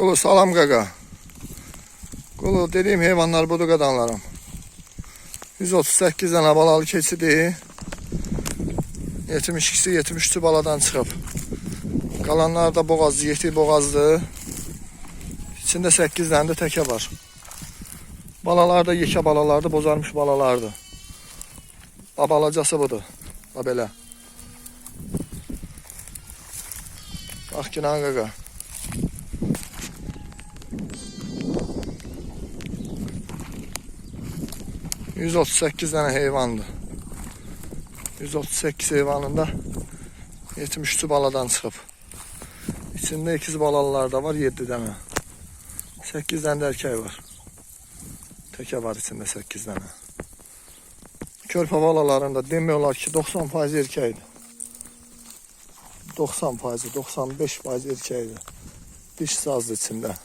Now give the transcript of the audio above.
Qulu salam qaqa. Qulu dediyim heyvanlar budur qadanlarım. 138 dənə balalı keçidir. 72'si 73'ü baladan çıxıb. Qalanlar da boğazlı, yeti boğazlı. İçində 8 dənə də təkə var. Balalar da yekə balalardır, bozarmış balalardır. Babalacası budur. Bax belə. Bax ki, nə qaqa. %38 tane heyvandı. 138 heyvanında 73'ü baladan çıxıb. İçində ikiz balalılar da var, 7 tane. 8 tane de erkek var. Təkə var içində 8 tane. Körpə balalarında demək olar ki 90% erkəkdir. 90%, 95% erkəkdir. Diş sazdı içində.